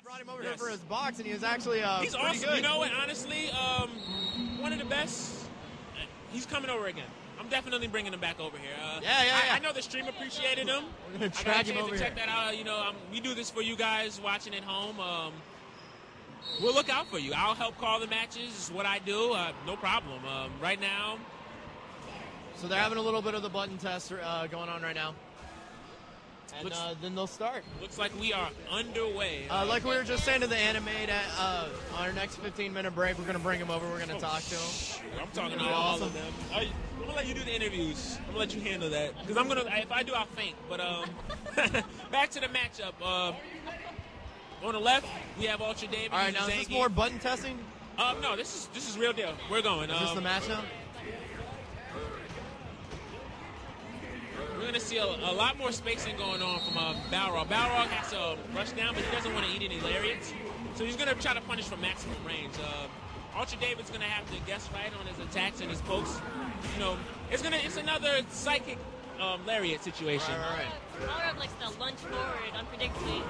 brought him over here for his box, and he was actually he's pretty awesome. good. You know what? Honestly, one of the best. He's coming over again. I'm definitely bringing him back over here. I know the stream appreciated him. We're gonna I got drag a chance him over to check here. that out. You know, we do this for you guys watching at home. We'll look out for you. I'll help call the matches. It's what I do. No problem. Right now. So they're having a little bit of the button test going on right now. And then they'll start. Looks like we are underway. Like we were just saying to the Animate, our next 15-minute break, we're going to bring him over. We're going to talk to him. I'm talking to all of them. I'm going to let you do the interviews. I'm going to let you handle that. Because if I do, I'll faint. But back to the matchup. On the left, we have UltraDavid. All right, now is this more button testing? No, this is real deal. We're going. Is this the match now? We're going to see a lot more spacing going on from Balrog. Balrog has to rush down, but he doesn't want to eat any lariats. So he's going to try to punish from maximum range. UltraDavid's going to have to guess right on his attacks and his pokes. You know, it's another psychic lariat situation. Right. Balrog likes to lunge forward unpredictably.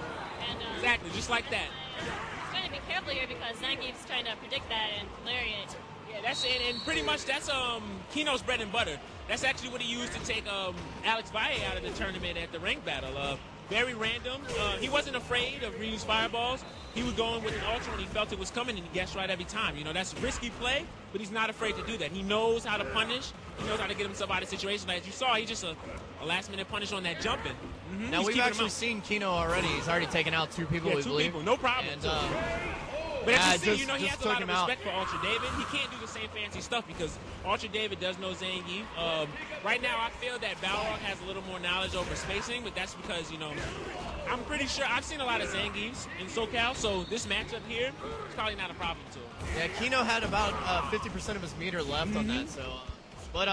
And, exactly, just like that. He's trying to be careful here because Zangief's trying to predict that and lariat. Yeah, that's it, and pretty much that's Keno's bread and butter. That's actually what he used to take Alex Valle out of the tournament at the rank battle. Very random. He wasn't afraid of reuse fireballs. He was going with an ultra when he felt it was coming, and he guessed right every time. You know, that's a risky play, but he's not afraid to do that. He knows how to punish. He knows how to get himself out of situations. As you saw, he just a last-minute punish on that jumping. Mm-hmm. Now, we've actually seen Keno already. He's already taken out two people, we believe. People, no problem. And, but as you see, you know, he has a lot of out. respect for UltraDavid. He can't do the same fancy stuff because UltraDavid does know Zangief. Right now, I feel that Balrog has a little more knowledge over spacing, but that's because, you know, I'm pretty sure I've seen a lot of Zangiefs in SoCal, so this matchup here is probably not a problem to him. Yeah, Keno had about 50% of his meter left on that, so. But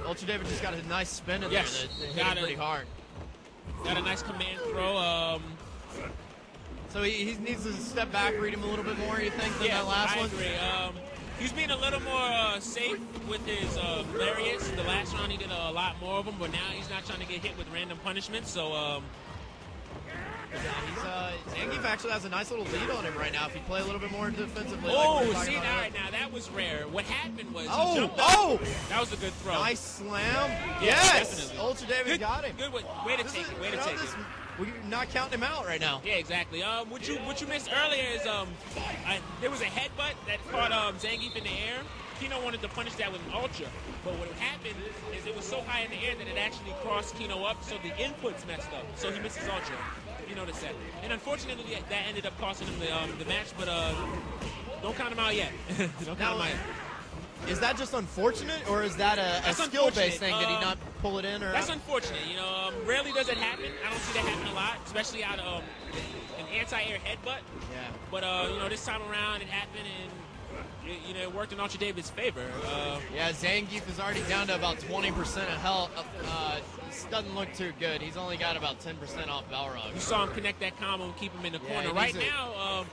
UltraDavid just got a nice spin in there that hit him pretty hard. Got a nice command throw. So he needs to step back, read him a little bit more, you think, than that last one? I agree. He's being a little more safe with his lariats. The last round he did a lot more of them, but now he's not trying to get hit with random punishments. So, Zangief actually has a nice little lead on him right now if he play a little bit more defensively. Oh, see, now that was rare. What happened was he jumped up. That was a good throw. Nice slam. Yes. UltraDavid got him. Good way to take it. Way to take it. We're not counting him out right now. Yeah, exactly. What you missed earlier is there was a headbutt that caught Zangief in the air. Keno wanted to punish that with an ultra, but what happened is it was so high in the air that it actually crossed Keno up, so the inputs messed up. So he missed his ultra. You noticed that. And unfortunately, that ended up costing him the match, but don't count him out yet. Don't count him out yet. Is that just unfortunate, or is that a skill-based thing? Did he not pull it in? Or that's unfortunate. You know, rarely does it happen. I don't see that happen a lot, especially out of an anti-air headbutt. Yeah. But you know, this time around it happened, and you know, it worked in UltraDavid's favor. Yeah, Zangief is already down to about 20% of health. This doesn't look too good. He's only got about 10% off Balrog. You saw him connect that combo and keep him in the corner. Right now,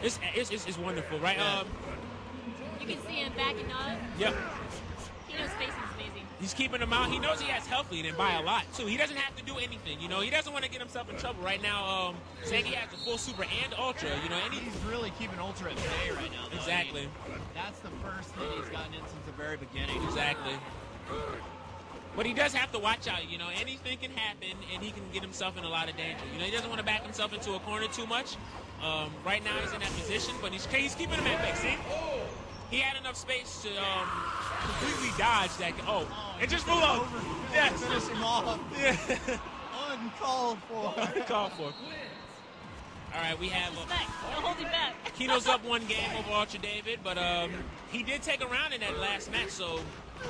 it's wonderful, right? You can see him backing up. Yep. Keno's spacing is amazing. He's keeping him out. He knows he has health lead and by a lot, too. He doesn't have to do anything, you know. He doesn't want to get himself in trouble. Right now, Zangief has a full super and ultra, you know. He's really keeping ultra at bay right now, though. Exactly. I mean, that's the first thing he's gotten in since the very beginning. Exactly. But he does have to watch out, you know. Anything can happen, and he can get himself in a lot of danger. You know, he doesn't want to back himself into a corner too much. Right now, he's in that position, but he's keeping him at bay. See? He had enough space to completely dodge that. It just flew up. Yes. Finish him off. Yeah. Uncalled for. Uncalled for. All right, we have Don't hold him back. Keno's up one game over UltraDavid, but he did take a round in that last match, so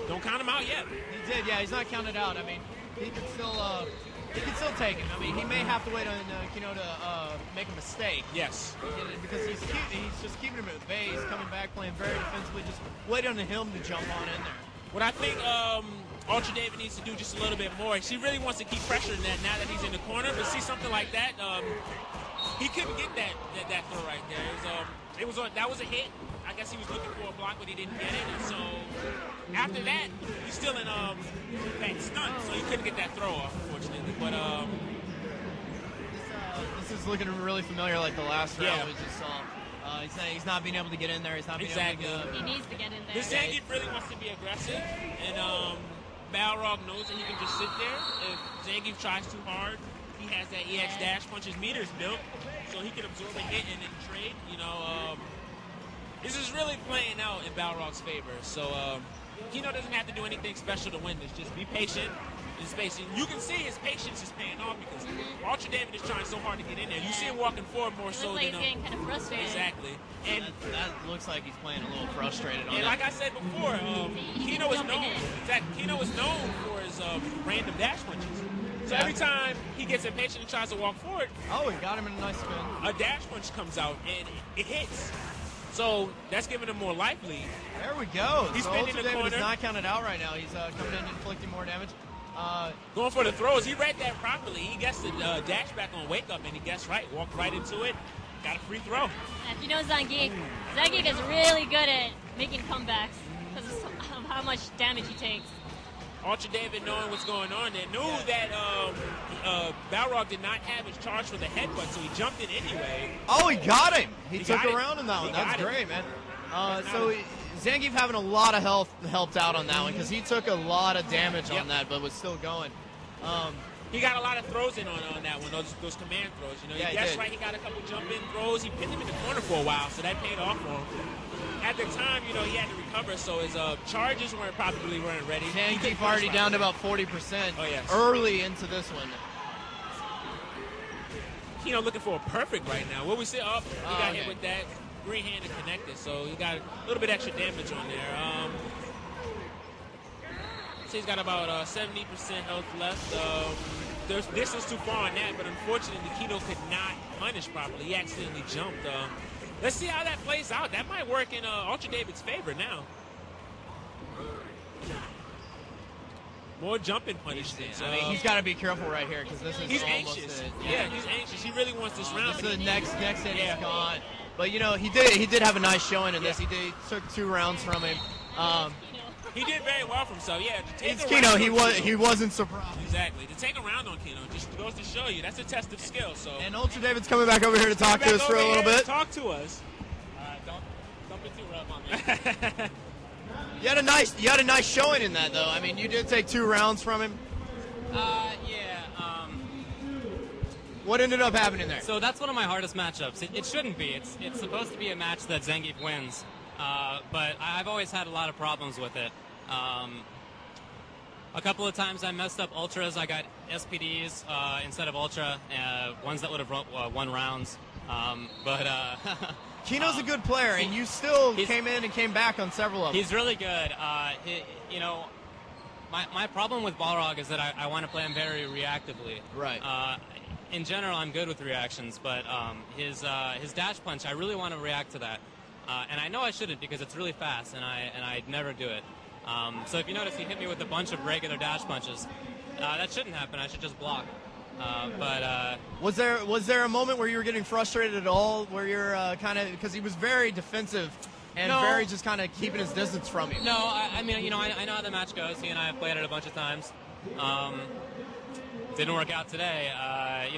don't count him out yet. He did, yeah. He's not counted out. I mean, he can still take it. I mean, he may have to wait on Keno to make a mistake. Yes. Because he's just keeping him at bay. He's coming back, playing very defensively, just waiting on him to jump on in there. What I think UltraDavid needs to do just a little bit more. She really wants to keep pressuring that now that he's in the corner, but see something like that, he couldn't get that throw right there. That was a hit. I guess he was looking for a block, but he didn't get it. And so after that, he's still in that stunt, so he couldn't get that throw off, unfortunately. But this is is looking really familiar like the last round Yeah. we just saw. He's saying he's not being able to get in there. He's not being Exactly. able to He needs to get in there. This Zangief really wants to be aggressive, and Balrog knows that he can just sit there. If Zangief tries too hard, he has that EX dash punch. His meter's built, so he can absorb a hit and then trade. This is really playing out in Balrog's favor. So Keno doesn't have to do anything special to win this. Just be patient. You can see his patience is paying off because UltraDavid is trying so hard to get in there. You see him walking forward more so Looks like than he's getting kind of frustrated. exactly. And that looks like he's playing a little frustrated on and that. like I said before, Keno is known. Keno is known for his random dash punches. So every time he gets impatient and tries to walk forward, Oh, he got him in a nice spin. a dash punch comes out and it hits. So that's giving him more life lead. There we go. He's so spinning the UltraDavid corner. is not counted out right now. He's coming in inflicting more damage. Going for the throws. He read that properly. He guessed the dash back on wake up and he guessed right. Walked right into it. Got a free throw. And if you know Zangief is really good at making comebacks because of how much damage he takes. UltraDavid, knowing what's going on there, knew that Balrog did not have his charge for the headbutt, so he jumped in anyway. Oh, he got him. He took got it. around in that one. He That's got it. great, man. Zangief having a lot of health helped out on that one because he took a lot of damage on that, but was still going. He got a lot of throws in on that one, those command throws. Yeah, he he guessed did. right. He got a couple jump-in throws. He pinned him in the corner for a while, so that paid off for him. At the time, he had to recover, so his charges weren't ready. He did Zangief already first down to round. about 40% Oh, yes. early into this one. Looking for a perfect right now. What we see up, he got okay. hit with that green hand and connected, so he got a little bit extra damage on there. So he's got about 70% health left. There's distance too far on that, but unfortunately, Keno could not punish properly. He accidentally jumped. Let's see how that plays out. That might work in UltraDavid's favor now. More jumping punishments. I mean, he's got to be careful right here because this is He's almost anxious. it. Yeah, he's anxious. He really wants this round. This is the next hit Yeah. is gone. But he did have a nice showing in this. He took 2 rounds from him. He did very well for himself. Yeah, to take It's a Keno. round He on was Keno. he wasn't surprised. Exactly. To take a round on Keno just goes to show you that's a test of skill. So And UltraDavid's coming back over here to talk to back us for a over little here, bit. Talk to us. Don't be too rough on me. You had a nice showing in that though. I mean, you did take 2 rounds from him. What ended up happening there? So that's one of my hardest matchups. It shouldn't be. It's supposed to be a match that Zangief wins, but I've always had a lot of problems with it. A couple of times I messed up ultras. I got SPDs instead of ultra, ones that would have won rounds. Keno's a good player, and you still came in and came back on several of them. He's really good. My problem with Balrog is that I want to play him very reactively. Right. In general, I'm good with reactions, but his dash punch, I really want to react to that. And I know I shouldn't because it's really fast, and I never do it. So if you notice, he hit me with a bunch of regular dash punches. That shouldn't happen. I should just block. Was there a moment where you were getting frustrated at all, where you're kind of, because he was very defensive and very just kind of keeping his distance from you? No, I mean, I know how the match goes. He and I have played it a bunch of times. Didn't work out today. I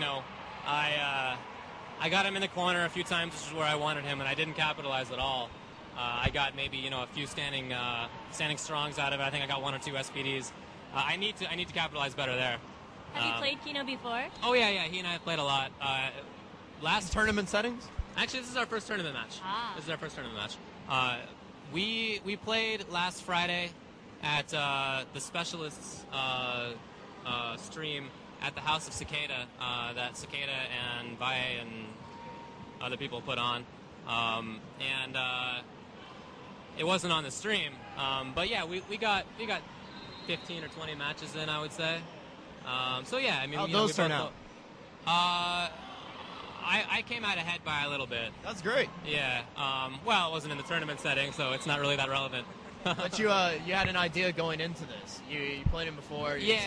got him in the corner a few times, which is where I wanted him, and I didn't capitalize at all. I got maybe a few standing strongs out of it. I think I got 1 or 2 SPDs. I need to capitalize better there. Have you played Keno before? Oh yeah. He and I have played a lot. Last Tournament settings? Actually, this is our first tournament match. This is our first tournament match. We played last Friday at the Specialists stream at the House of Cicada that Cicada and Valle and other people put on. It wasn't on the stream. But yeah, we got 15 or 20 matches in, I would say. So yeah, I mean, How'd we both those turn out? I came out ahead by a little bit. That's great. Yeah. Well, it wasn't in the tournament setting, so it's not really that relevant. But you had an idea going into this. You played him before. Yeah.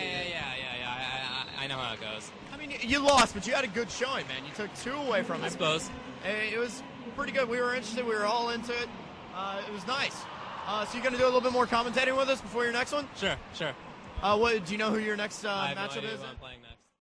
I know how it goes. I mean, you lost, but you had a good showing, man. You took 2 away from him. I suppose. It was pretty good. We were interested. We were all into it. It was nice. So you're going to do a little bit more commentating with us before your next one? Sure. What do you know who your next I have no matchup idea is? who I'm playing